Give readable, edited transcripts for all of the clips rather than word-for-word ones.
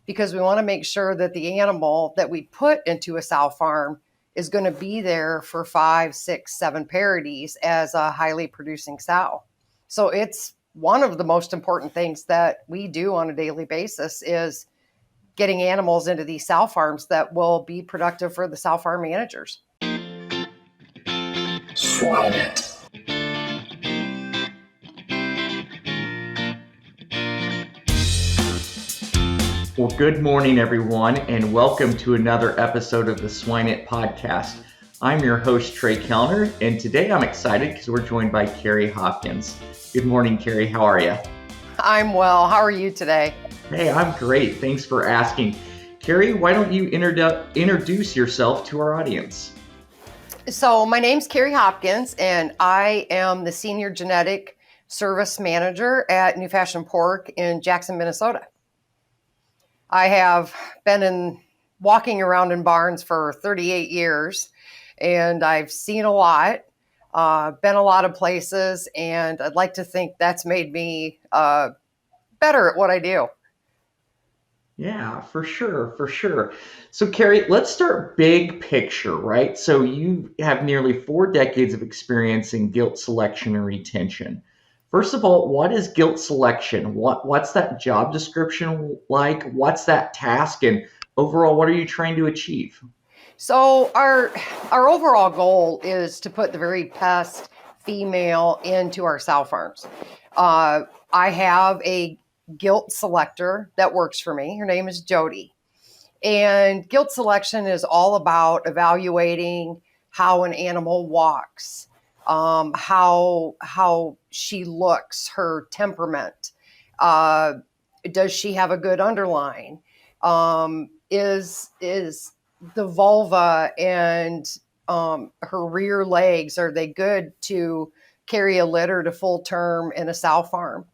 because we want to make sure that the animal that we put into a sow farm is going to be there for 5, 6, 7 parities as a highly producing sow. So it's one of the most important things that we do on a daily basis is getting animals into these sow farms that will be productive for the sow farm managers. Swine it. Well, good morning, everyone, and welcome to another episode of the Swine It podcast. I'm your host, Trey Kellner, and today I'm excited because we're joined by Kerri Hopkins. Good morning, Kerri. How are you? I'm well. How are you today? Hey, I'm great. Thanks for asking. Kerri, why don't you introduce yourself to our audience? So my name's Kerri Hopkins, and I am the Senior Genetic Service Manager at New Fashion Pork in Jackson, Minnesota. I have been walking around in barns for 38 years, and I've seen a lot, been a lot of places, and I'd like to think that's made me better at what I do. Yeah, for sure. So, Kerri, let's start big picture, right? So you have nearly 4 decades of experience in gilt selection and retention. First of all, what is gilt selection? What's that job description like? What's that task? And overall, what are you trying to achieve? So our overall goal is to put the very best female into our sow farms. I have a gilt selector that works for me. Her name is Jody. And gilt selection is all about evaluating how an animal walks, how she looks, her temperament. Does she have a good underline? Is the vulva and her rear legs, are they good to carry a litter to full term in a sow farm?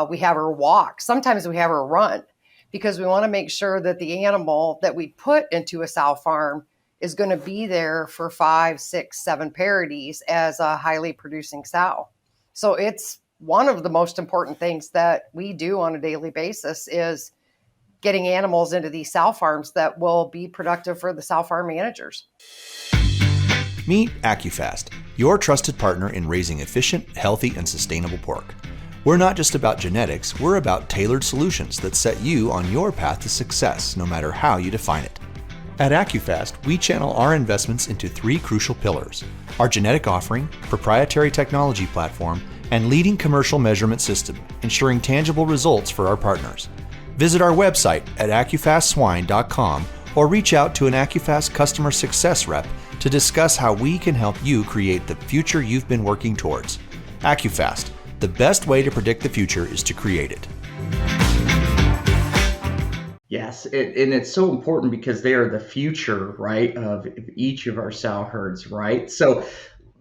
We have her walk. Sometimes we have her run, because we want to make sure that the animal that we put into a sow farm is going to be there for 5, 6, 7 parities as a highly producing sow. So it's one of the most important things that we do on a daily basis is getting animals into these sow farms that will be productive for the sow farm managers. Meet AccuFast, your trusted partner in raising efficient, healthy, and sustainable pork. We're not just about genetics, we're about tailored solutions that set you on your path to success, no matter how you define it. At AccuFast, we channel our investments into 3 crucial pillars: our genetic offering, proprietary technology platform, and leading commercial measurement system, ensuring tangible results for our partners. Visit our website at AccuFastSwine.com or reach out to an AccuFast customer success rep to discuss how we can help you create the future you've been working towards. AccuFast. The best way to predict the future is to create it. Yes, and it's so important because they are the future, right, of each of our sow herds, right? So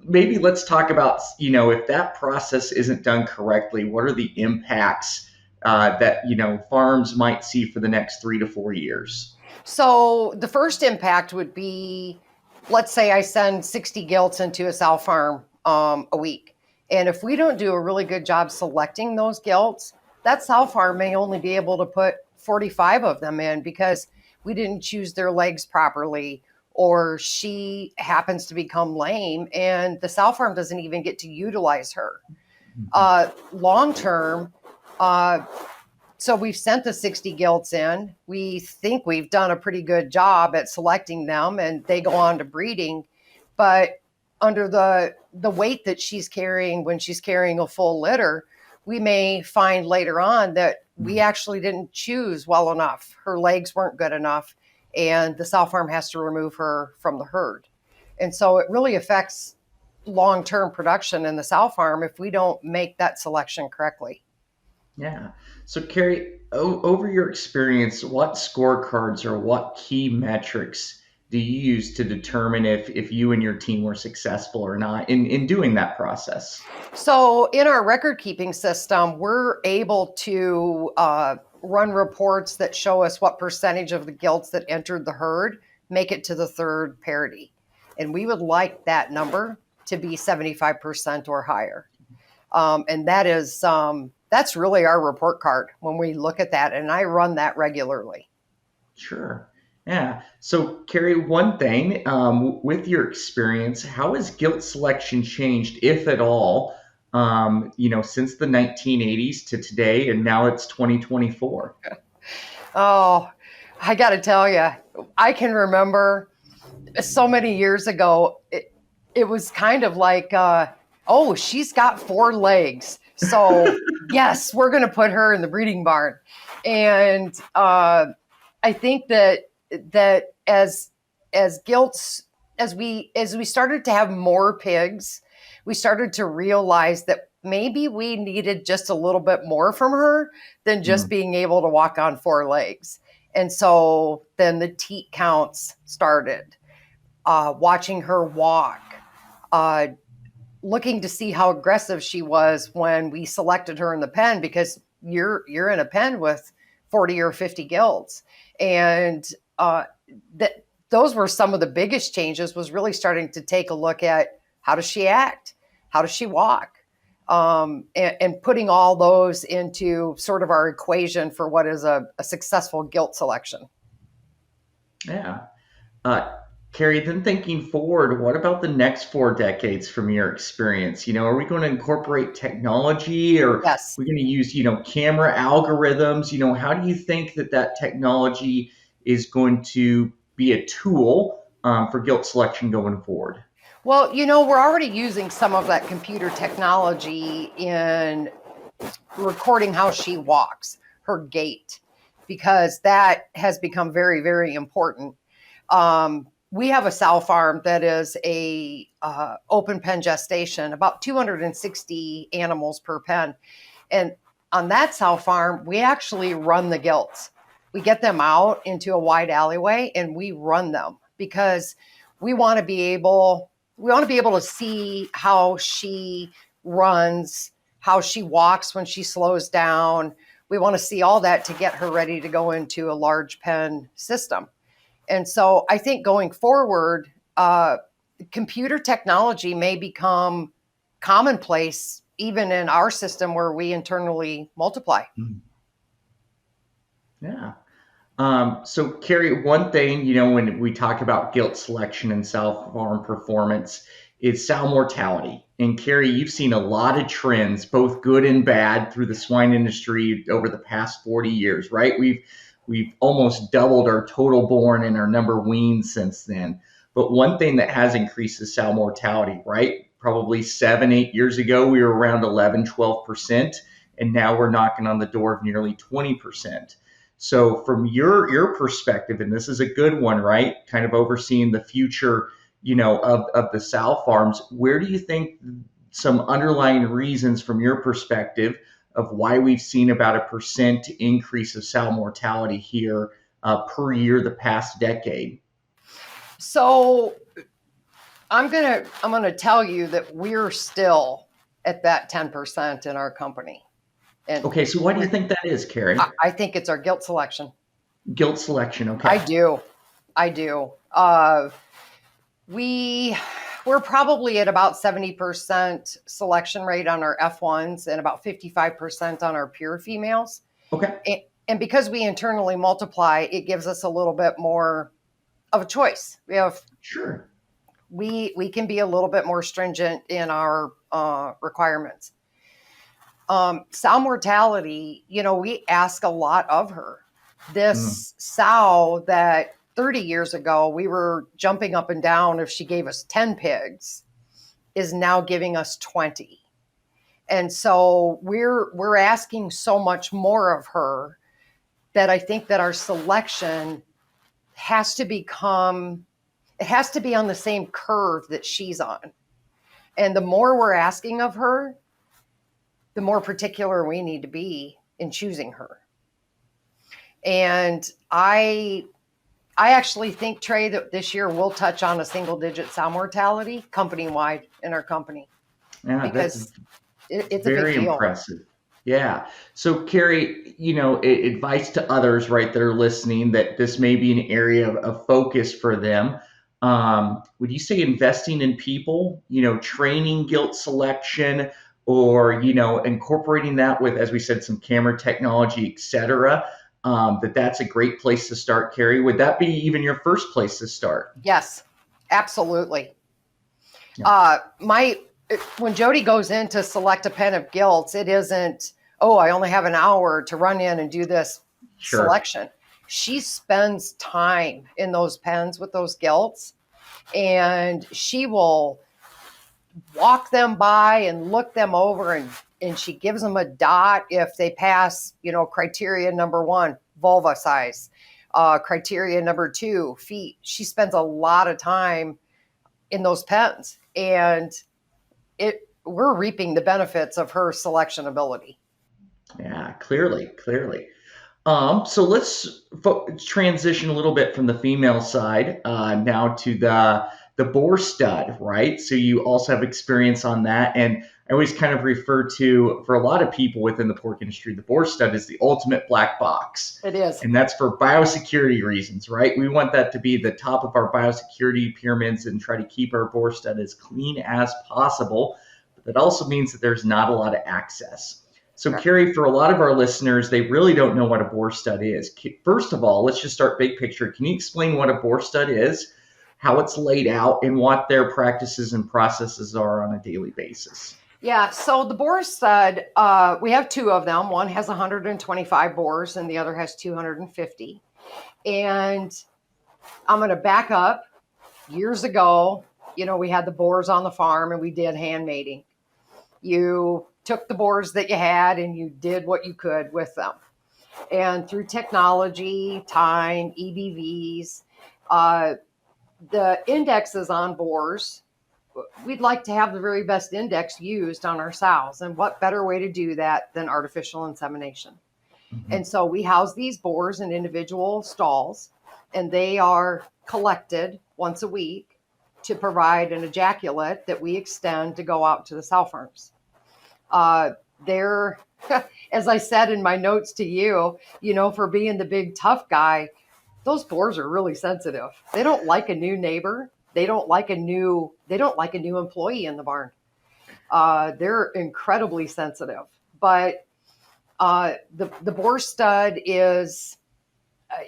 maybe let's talk about, if that process isn't done correctly, what are the impacts that, farms might see for the next 3 to 4 years? So the first impact would be, let's say I send 60 gilts into a sow farm a week. And if we don't do a really good job selecting those gilts, that sow farm may only be able to put 45 of them in because we didn't choose their legs properly, or she happens to become lame and the sow farm doesn't even get to utilize her. Long term, so we've sent the 60 gilts in. We think we've done a pretty good job at selecting them and they go on to breeding, but under the weight that she's carrying when she's carrying a full litter, we may find later on that we actually didn't choose well enough. Her legs weren't good enough, and the sow farm has to remove her from the herd. And so it really affects long-term production in the sow farm if we don't make that selection correctly. Yeah. So, Kerri, over your experience, what scorecards or what key metrics do you use to determine if you and your team were successful or not in doing that process? So in our record keeping system, we're able to run reports that show us what percentage of the gilts that entered the herd make it to the 3rd parity. And we would like that number to be 75% or higher. And that's really our report card when we look at that. And I run that regularly. Sure. Yeah. So, Kerri, one thing with your experience, how has guilt selection changed, if at all, since the 1980s to today, and now it's 2024? Oh, I got to tell you, I can remember so many years ago, it was kind of like, oh, she's got four legs. So, yes, we're going to put her in the breeding barn. And I think that as gilts, as we started to have more pigs, we started to realize that maybe we needed just a little bit more from her than just Mm, being able to walk on four legs. And so then the teat counts started, watching her walk, uh, looking to see how aggressive she was when we selected her in the pen, because you're in a pen with 40 or 50 gilts. And that those were some of the biggest changes, was really starting to take a look at how does she act? How does she walk? And putting all those into sort of our equation for what is a successful gilt selection. yeah. Uh, Kerri, then thinking forward, what about the next 4 decades from your experience? Are we going to incorporate technology, or are Yes. we going to use, camera algorithms? How do you think that technology is going to be a tool for guilt selection going forward? Well, we're already using some of that computer technology in recording how she walks, her gait, because that has become very, very important. We have a sow farm that is a open pen gestation, about 260 animals per pen, and on that sow farm, we actually run the gilts. We get them out into a wide alleyway and we run them, because we want to be able to see how she runs, how she walks when she slows down. We want to see all that to get her ready to go into a large pen system. And so I think going forward, computer technology may become commonplace even in our system where we internally multiply. Hmm. Yeah. So, Kerri, one thing, when we talk about guilt selection and sow farm performance, is sow mortality. And Kerri, you've seen a lot of trends, both good and bad, through the swine industry over the past 40 years, right? We've almost doubled our total born and our number weaned since then. But one thing that has increased is sow mortality, right? Probably 7, 8 years ago, we were around 11, 12%, and now we're knocking on the door of nearly 20%. So from your perspective, and this is a good one, right? Kind of overseeing the future, of the sow farms, where do you think some underlying reasons from your perspective of why we've seen about a percent increase of sow mortality here per year the past decade? So I'm gonna tell you that we're still at that 10% in our company. And Okay, so why do you think that is, Kerri? I think it's our guilt selection. Guilt selection, I okay. do. I do. We we're probably at about 70% selection rate on our F1s and about 55% on our pure females. Okay, And because we internally multiply, it gives us a little bit more of a choice. sure. We can be a little bit more stringent in our requirements. Sow mortality, we ask a lot of her. Mm, This sow that 30 years ago we were jumping up and down if she gave us 10 pigs is now giving us 20. And so we're asking so much more of her that I think that our selection has to become it has to be on the same curve that she's on. And the more we're asking of her, the more particular we need to be in choosing her. And I actually think, Trey, that this year we'll touch on a single digit sow mortality company wide in our company, yeah, that's because it's a big very deal. impressive. Yeah. So, Kerri, advice to others, right, that are listening, that this may be an area of focus for them. Would you say investing in people, training, guilt selection, or, incorporating that with, as we said, some camera technology, et cetera, that's a great place to start, Kerri. Would that be even your first place to start? Yes, absolutely. Yeah. When Jody goes in to select a pen of gilts, it isn't, oh, I only have an hour to run in and do this Sure. selection. She spends time in those pens with those gilts, and she will walk them by and look them over, and she gives them a dot if they pass, criteria number 1, vulva size, criteria number 2, feet. She spends a lot of time in those pens, and we're reaping the benefits of her selection ability. Yeah, clearly. So let's transition a little bit from the female side now to the boar stud, right? So you also have experience on that, and I always kind of refer to, for a lot of people within the pork industry, the boar stud is the ultimate black box. It is. And that's for biosecurity reasons, right? We want that to be the top of our biosecurity pyramids and try to keep our boar stud as clean as possible. But that also means that there's not a lot of access. So, Kerri, for a lot of our listeners, they really don't know what a boar stud is. First of all, let's just start big picture. Can you explain what a boar stud is, how it's laid out, and what their practices and processes are on a daily basis? Yeah, so the boar stud, we have 2 of them. One has 125 boars and the other has 250. And I'm going to back up. Years ago, we had the boars on the farm and we did hand mating. You took the boars that you had and you did what you could with them. And through technology, time, EBVs, the indexes on boars, we'd like to have the very best index used on our sows. And what better way to do that than artificial insemination? Mm-hmm. And so we house these boars in individual stalls, and they are collected once a week to provide an ejaculate that we extend to go out to the sow farms. They're, as I said in my notes to you, for being the big tough guy, those boars are really sensitive. They don't like a new neighbor. They don't like a new employee in the barn. They're incredibly sensitive. But the boar stud is,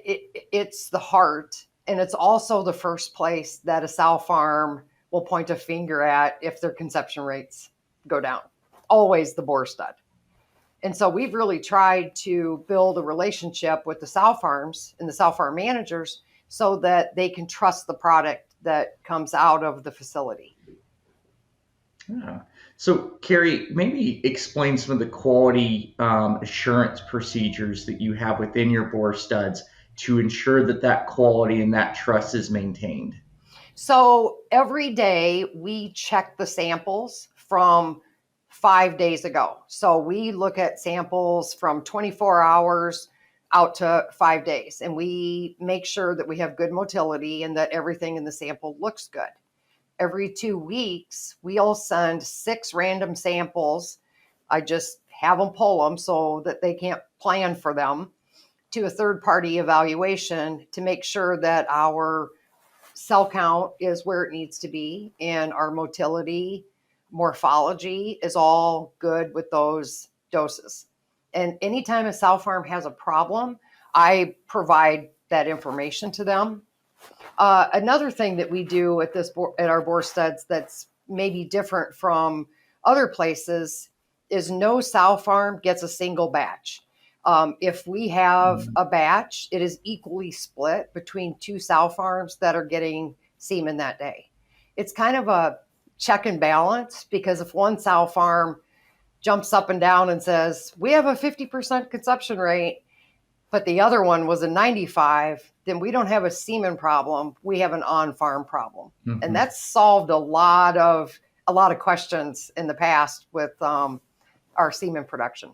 it's the heart, and it's also the first place that a sow farm will point a finger at if their conception rates go down. Always the boar stud. And so we've really tried to build a relationship with the sow farms and the sow farm managers so that they can trust the product that comes out of the facility. Yeah. So, Kerri, maybe explain some of the quality assurance procedures that you have within your boar studs to ensure that quality and that trust is maintained. So every day we check the samples from 5 days ago. So we look at samples from 24 hours out to 5 days, and we make sure that we have good motility and that everything in the sample looks good. Every 2 weeks, we'll send 6 random samples. I just have them pull them so that they can't plan for them to a third-party evaluation to make sure that our cell count is where it needs to be and our motility, morphology is all good with those doses. And anytime a sow farm has a problem, I provide that information to them. Another thing that we do at our boar studs that's maybe different from other places is no sow farm gets a single batch. If we have a batch, it is equally split between 2 sow farms that are getting semen that day. It's kind of a check and balance, because if one sow farm jumps up and down and says, we have a 50% conception rate, but the other one was a 95, then we don't have a semen problem. We have an on-farm problem. Mm-hmm. And that's solved a lot of questions in the past with our semen production.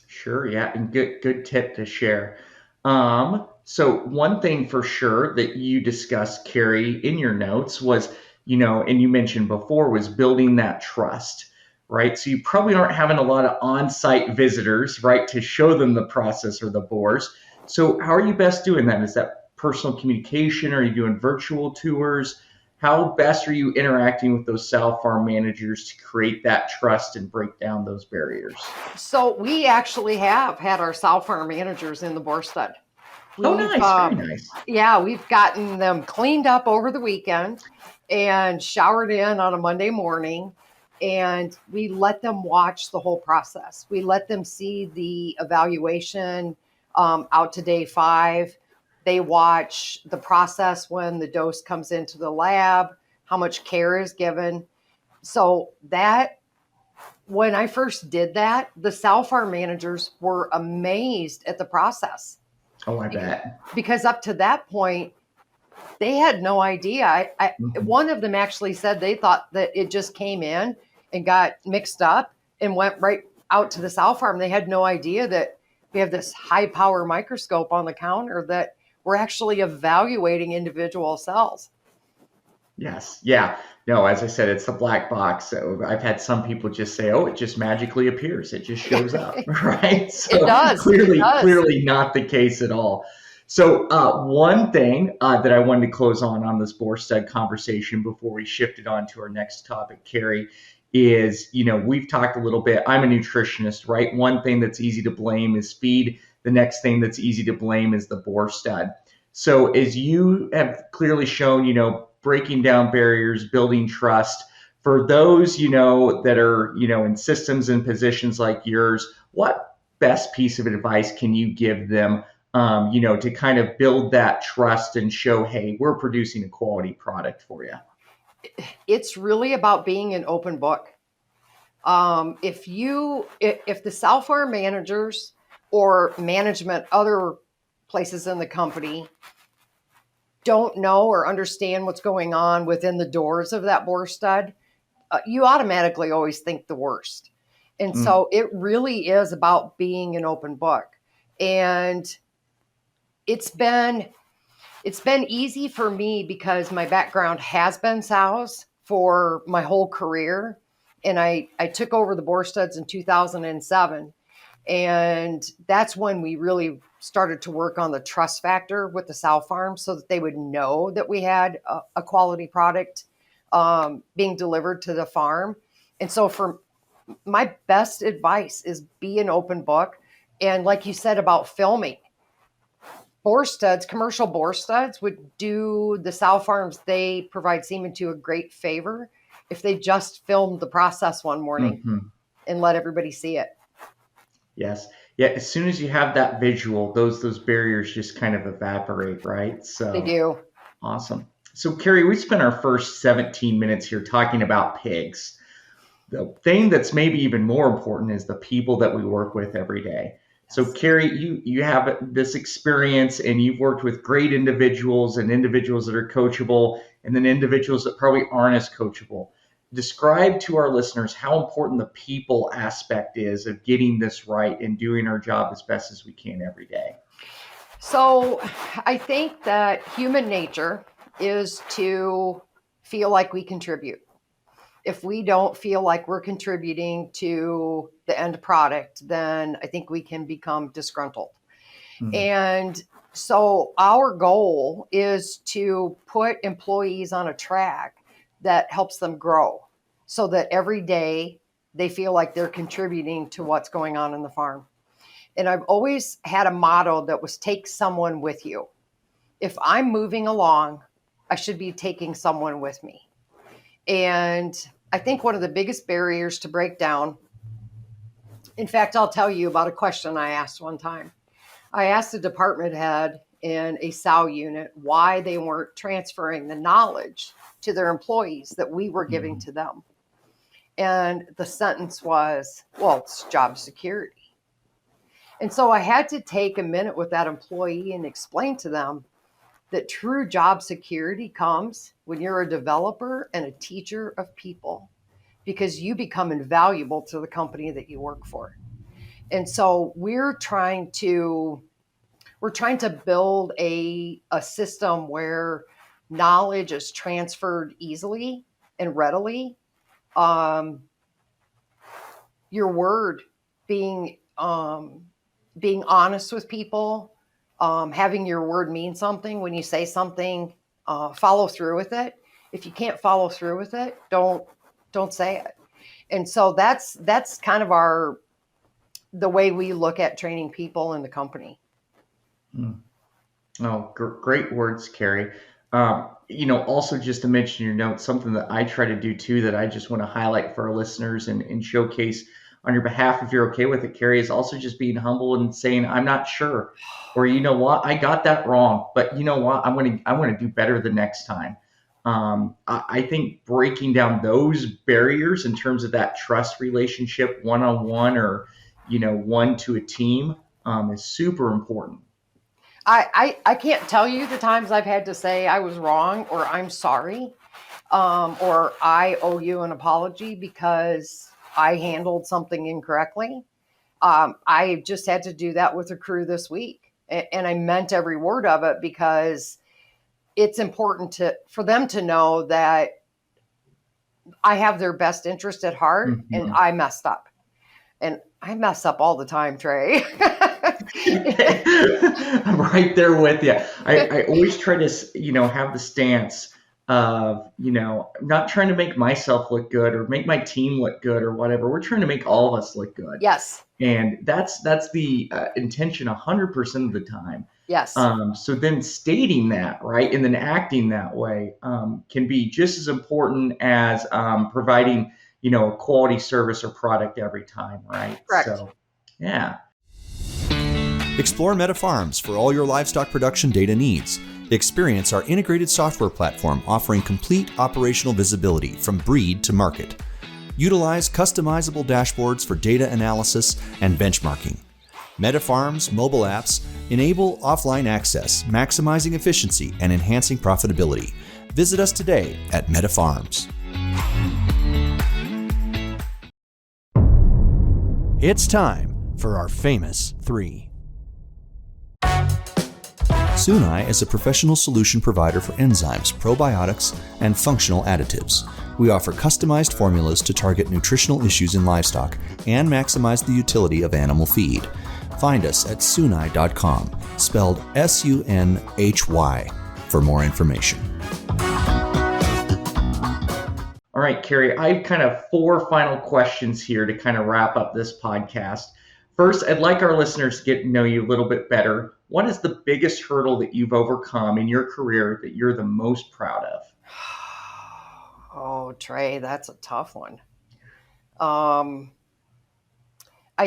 Sure, yeah, and good tip to share. So one thing for sure that you discussed, Kerri, in your notes was, and you mentioned before, was building that trust, right? So you probably aren't having a lot of on-site visitors, right, to show them the process or the boars. So how are you best doing that? Is that personal communication? Are you doing virtual tours? How best are you interacting with those sow farm managers to create that trust and break down those barriers? So we actually have had our sow farm managers in the boar stud. Oh, We've nice, very nice. Yeah, we've gotten them cleaned up over the weekend and showered in on a Monday morning, and we let them watch the whole process. We let them see the evaluation out to day 5. They watch the process when the dose comes into the lab, how much care is given. So that when I first did that, the sow farm managers were amazed at the process Oh, I bet. because up to that point, they had no idea. One of them actually said they thought that it just came in and got mixed up and went right out to the sow farm. They had no idea that we have this high power microscope on the counter that we're actually evaluating individual cells. Yes. Yeah. No, as I said, it's the black box. So I've had some people just say, "Oh, it just magically appears. It just shows up." Right. So It does. clearly not the case at all. So one thing that I wanted to close on this boar stud conversation before we shifted on to our next topic, Kerri, is, we've talked a little bit. I'm a nutritionist, right? One thing that's easy to blame is feed. The next thing that's easy to blame is the boar stud. So as you have clearly shown, breaking down barriers, building trust, for those, that are, in systems and positions like yours, what best piece of advice can you give them, to kind of build that trust and show, hey, we're producing a quality product for you? It's really about being an open book. If the sow farm managers or management, other places in the company don't know or understand what's going on within the doors of that boar stud, you automatically always think the worst. And so it really is about being an open book. And it's been easy for me because my background has been sows for my whole career. And I took over the boar studs in 2007. And that's when we really started to work on the trust factor with the sow farm so that they would know that we had a quality product being delivered to the farm. And so for my best advice is be an open book. And like you said about filming, boar studs, commercial boar studs would do the sow farms they provide semen to a great favor if they just filmed the process one morning and let everybody see it. Yes. Yeah. As soon as you have that visual, those barriers just kind of evaporate, right? So They do. Awesome. So Kerri, we spent our first 17 minutes here talking about pigs. The thing that's maybe even more important is the people that we work with every day. So Kerri, you have this experience and you've worked with great individuals and individuals that are coachable and then individuals that probably aren't as coachable. Describe to our listeners how important the people aspect is of getting this right and doing our job as best as we can every day. So I think that human nature is to feel like we contribute. If we don't feel like we're contributing to the end product, then I think we can become disgruntled. And so our goal is to put employees on a track that helps them grow so that every day they feel like they're contributing to what's going on in the farm. And I've always had a motto that was take someone with you. If I'm moving along, I should be taking someone with me. And I think one of the biggest barriers to break down, in fact, I'll tell you about a question I asked one time. I asked a department head in a sow unit why they weren't transferring the knowledge to their employees that we were giving to them. And the sentence was, well, it's job security. And so I had to take a minute with that employee and explain to them that true job security comes when you're a developer and a teacher of people, because you become invaluable to the company that you work for. And so we're trying to build a system where knowledge is transferred easily and readily. Your word, being honest with people, having your word mean something. When you say something, follow through with it. if you can't follow through with it, don't say it. And so that's kind of the way we look at training people in the company. Mm. Oh, great words, Kerri. Also just to mention your notes, something that I try to do too, that I just want to highlight for our listeners and showcase on your behalf, if you're okay with it, Kerri, is also just being humble and saying, I'm not sure, or you know what, I got that wrong, but you know what, I want to do better the next time. I think breaking down those barriers in terms of that trust relationship, one-on-one, or one to a team, is super important. I can't tell you the times I've had to say I was wrong or I'm sorry, or I owe you an apology because I handled something incorrectly. I just had to do that with the crew this week, and I meant every word of it because it's important for them to know that I have their best interest at heart, and Mhm. I messed up. And I mess up all the time, Trey. I'm right there with you. I always try to, have the stance of, I'm not trying to make myself look good or make my team look good or whatever. We're trying to make all of us look good. Yes. And that's the intention 100% of the time. Yes. So then stating that, right, and then acting that way can be just as important as providing, a quality service or product every time, right? Correct. So, yeah. Explore Meta Farms for all your livestock production data needs. Experience our integrated software platform offering complete operational visibility from breed to market. Utilize customizable dashboards for data analysis and benchmarking. Meta Farms mobile apps enable offline access, maximizing efficiency and enhancing profitability. Visit us today at Meta Farms. It's time for our famous three. Swine is a professional solution provider for enzymes, probiotics, and functional additives. We offer customized formulas to target nutritional issues in livestock and maximize the utility of animal feed. Find us at sunhy.com, spelled SUNHY, for more information. All right, Kerri, I have kind of 4 final questions here to kind of wrap up this podcast. First, I'd like our listeners to get to know you a little bit better. What is the biggest hurdle that you've overcome in your career that you're the most proud of? Oh, Trey, that's a tough one. I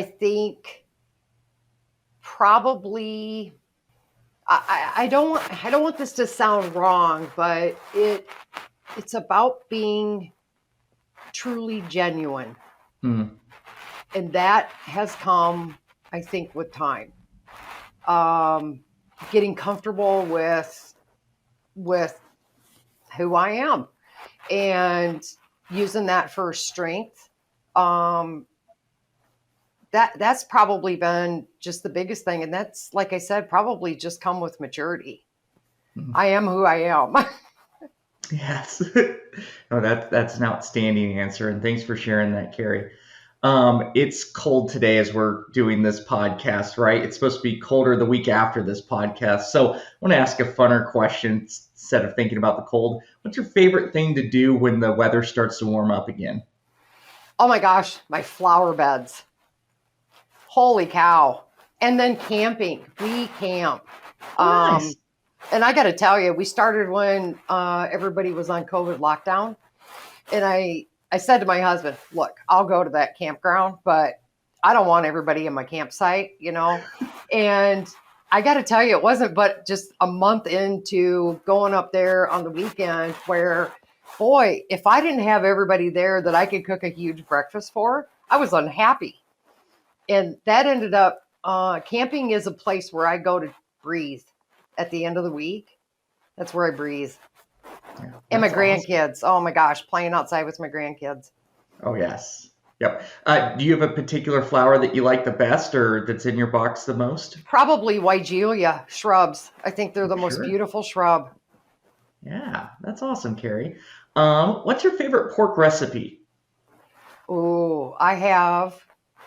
think probably I don't want this to sound wrong, but it's about being truly genuine. Hmm. And that has come, I think, with time. Getting comfortable with who I am and using that for strength. That's probably been just the biggest thing. And that's, like I said, probably just come with maturity. Hmm. I am who I am. Yes. Oh, that's an outstanding answer. And thanks for sharing that, Kerri. It's cold today as we're doing this podcast, right? It's supposed to be colder the week after this podcast. So I want to ask a funner question instead of thinking about the cold. What's your favorite thing to do when the weather starts to warm up again? Oh my gosh, my flower beds. Holy cow. And then camping. We camp. Oh, nice. And I got to tell you, we started when everybody was on COVID lockdown. And I said to my husband, look, I'll go to that campground, but I don't want everybody in my campsite, And I got to tell you, it wasn't but just a month into going up there on the weekend where, boy, if I didn't have everybody there that I could cook a huge breakfast for, I was unhappy. And that ended up, camping is a place where I go to breathe at the end of the week. That's where I breathe. Yeah, And my that's awesome. grandkids. Oh my gosh, playing outside with my grandkids. Oh, yes. Yep. Do you have a particular flower that you like the best or that's in your box the most? Probably Weigelia shrubs. I think they're the most Sure. beautiful shrub. Yeah, that's awesome, Kerri. What's your favorite pork recipe? Oh,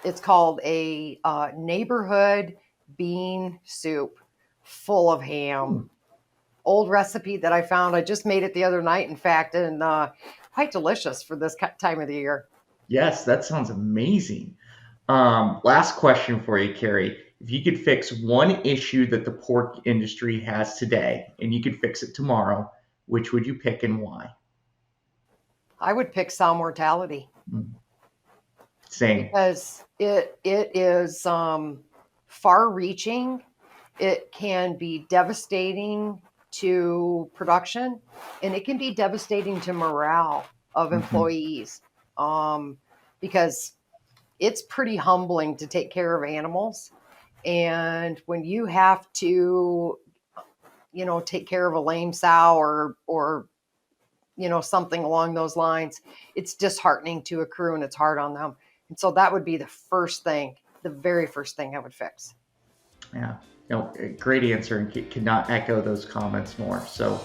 it's called a neighborhood bean soup full of ham. old recipe that I found. I just made it the other night, in fact, and quite delicious for this time of the year. Yes, that sounds amazing. Last question for you, Kerri. If you could fix one issue that the pork industry has today, and you could fix it tomorrow, which would you pick and why? I would pick sow mortality Same. because it is far-reaching. It can be devastating to production, and it can be devastating to morale of employees, because it's pretty humbling to take care of animals. And when you have to, take care of a lame sow or something along those lines, it's disheartening to a crew and it's hard on them. And so that would be the very first thing I would fix. Yeah, great answer, and cannot echo those comments more. So,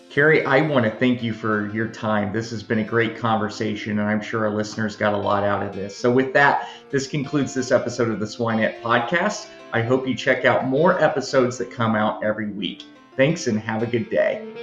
Kerri, I want to thank you for your time. This has been a great conversation, and I'm sure our listeners got a lot out of this. So with that, this concludes this episode of the Swinette podcast. I hope you check out more episodes that come out every week. Thanks, and have a good day.